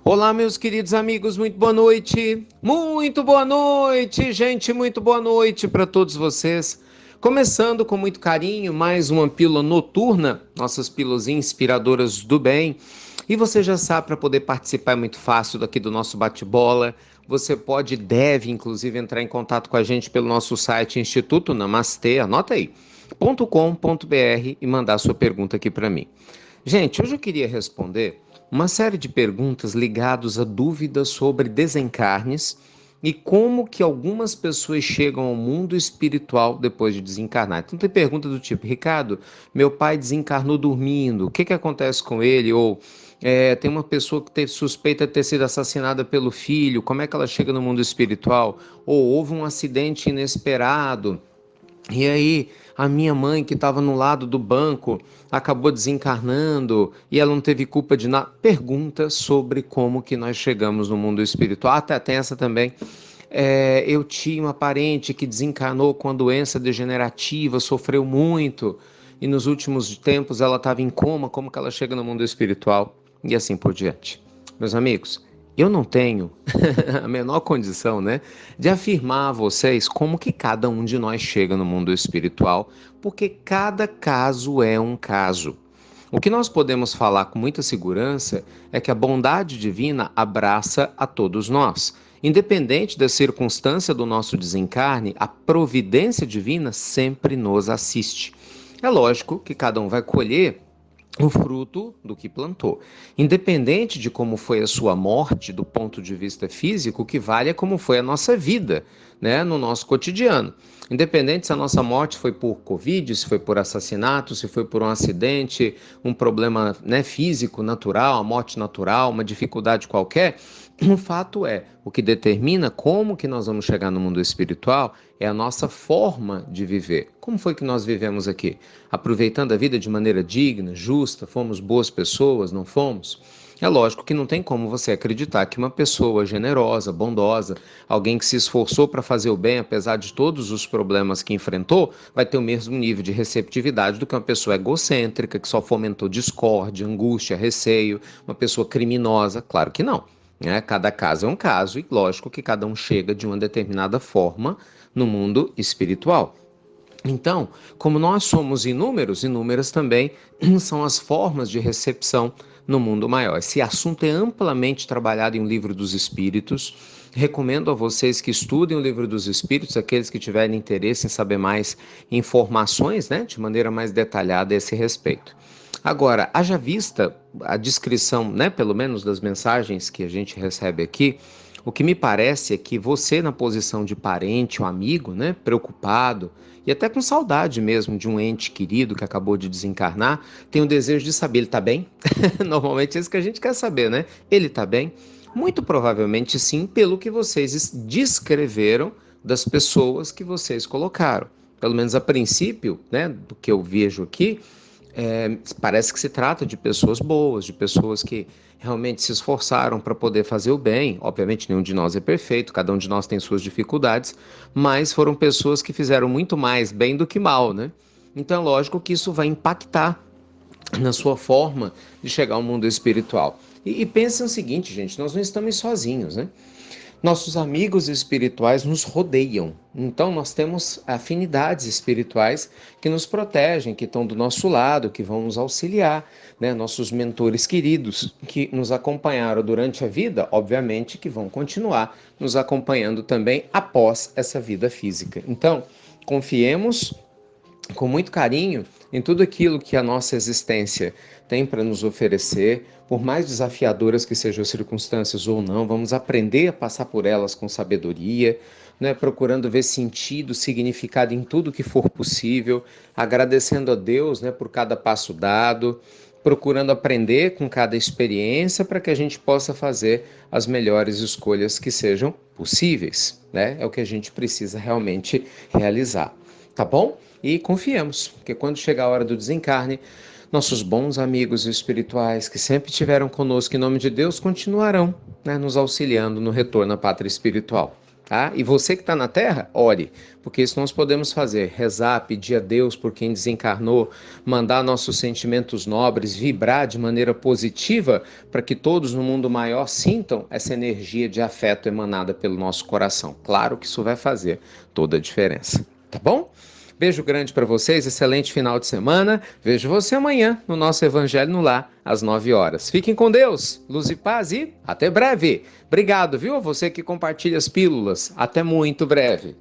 Olá, meus queridos amigos, muito boa noite. Muito boa noite, gente, muito boa noite para todos vocês. Começando com muito carinho, mais uma pílula noturna, nossas pílulas inspiradoras do bem. E você já sabe, para poder participar é muito fácil daqui do nosso bate-bola. Você pode e deve, inclusive, entrar em contato com a gente pelo nosso site Instituto Namastê, anota aí, .com.br e mandar sua pergunta aqui para mim. Gente, hoje eu queria responder uma série de perguntas ligadas a dúvidas sobre desencarnes e como que algumas pessoas chegam ao mundo espiritual depois de desencarnar. Então tem pergunta do tipo, Ricardo, meu pai desencarnou dormindo, o que acontece com ele? Ou tem uma pessoa que teve suspeita de ter sido assassinada pelo filho, como é que ela chega no mundo espiritual? Ou houve um acidente inesperado, e aí, a minha mãe, que estava no lado do banco, acabou desencarnando e ela não teve culpa de nada. Pergunta sobre como que nós chegamos no mundo espiritual. Até tem essa também. Eu tinha uma parente que desencarnou com uma doença degenerativa, sofreu muito, e nos últimos tempos ela estava em coma. Como que ela chega no mundo espiritual? E assim por diante. Meus amigos, eu não tenho a menor condição, né, de afirmar a vocês como que cada um de nós chega no mundo espiritual, porque cada caso é um caso. O que nós podemos falar com muita segurança é que a bondade divina abraça a todos nós. Independente da circunstância do nosso desencarne, a providência divina sempre nos assiste. É lógico que cada um vai colher o fruto do que plantou. Independente de como foi a sua morte do ponto de vista físico, o que vale é como foi a nossa vida, né, no nosso cotidiano. Independente se a nossa morte foi por Covid, se foi por assassinato, se foi por um acidente, um problema, né, físico, natural, a morte natural, uma dificuldade qualquer, o fato é, o que determina como que nós vamos chegar no mundo espiritual é a nossa forma de viver. Como foi que nós vivemos aqui? Aproveitando a vida de maneira digna, justa, fomos boas pessoas, não fomos? É lógico que não tem como você acreditar que uma pessoa generosa, bondosa, alguém que se esforçou para fazer o bem, apesar de todos os problemas que enfrentou, vai ter o mesmo nível de receptividade do que uma pessoa egocêntrica, que só fomentou discórdia, angústia, receio, uma pessoa criminosa. Claro que não. Né? Cada caso é um caso e lógico que cada um chega de uma determinada forma no mundo espiritual. Então, como nós somos inúmeros, inúmeras também são as formas de recepção no mundo maior. Esse assunto é amplamente trabalhado em O Livro dos Espíritos. Recomendo a vocês que estudem o Livro dos Espíritos, aqueles que tiverem interesse em saber mais informações, né, de maneira mais detalhada a esse respeito. Agora, haja vista a descrição, né, pelo menos das mensagens que a gente recebe aqui, o que me parece é que você, na posição de parente ou amigo, né, preocupado e até com saudade mesmo de um ente querido que acabou de desencarnar, tem o desejo de saber, ele está bem? Normalmente é isso que a gente quer saber, né? Ele está bem? Muito provavelmente sim, pelo que vocês descreveram das pessoas que vocês colocaram. Pelo menos a princípio, né, do que eu vejo aqui, parece que se trata de pessoas boas, de pessoas que realmente se esforçaram para poder fazer o bem. Obviamente, nenhum de nós é perfeito, cada um de nós tem suas dificuldades, mas foram pessoas que fizeram muito mais bem do que mal, né? Então, é lógico que isso vai impactar na sua forma de chegar ao mundo espiritual. E pensem o seguinte, gente, nós não estamos sozinhos, né? Nossos amigos espirituais nos rodeiam. Então, nós temos afinidades espirituais que nos protegem, que estão do nosso lado, que vão nos auxiliar, né? Nossos mentores queridos, que nos acompanharam durante a vida, obviamente, que vão continuar nos acompanhando também após essa vida física. Então, confiemos com muito carinho em tudo aquilo que a nossa existência tem para nos oferecer, por mais desafiadoras que sejam as circunstâncias ou não, vamos aprender a passar por elas com sabedoria, né, procurando ver sentido, significado em tudo que for possível, agradecendo a Deus, né, por cada passo dado, procurando aprender com cada experiência para que a gente possa fazer as melhores escolhas que sejam possíveis, né? É o que a gente precisa realmente realizar, tá bom? E confiemos, porque quando chegar a hora do desencarne, nossos bons amigos espirituais que sempre estiveram conosco em nome de Deus continuarão, né, nos auxiliando no retorno à pátria espiritual. Tá? E você que está na Terra, ore, porque isso nós podemos fazer, rezar, pedir a Deus por quem desencarnou, mandar nossos sentimentos nobres, vibrar de maneira positiva, para que todos no mundo maior sintam essa energia de afeto emanada pelo nosso coração. Claro que isso vai fazer toda a diferença, tá bom? Beijo grande para vocês, excelente final de semana. Vejo você amanhã no nosso Evangelho no Lar, às 9 horas. Fiquem com Deus, luz e paz e até breve. Obrigado, viu, a você que compartilha as pílulas. Até muito breve.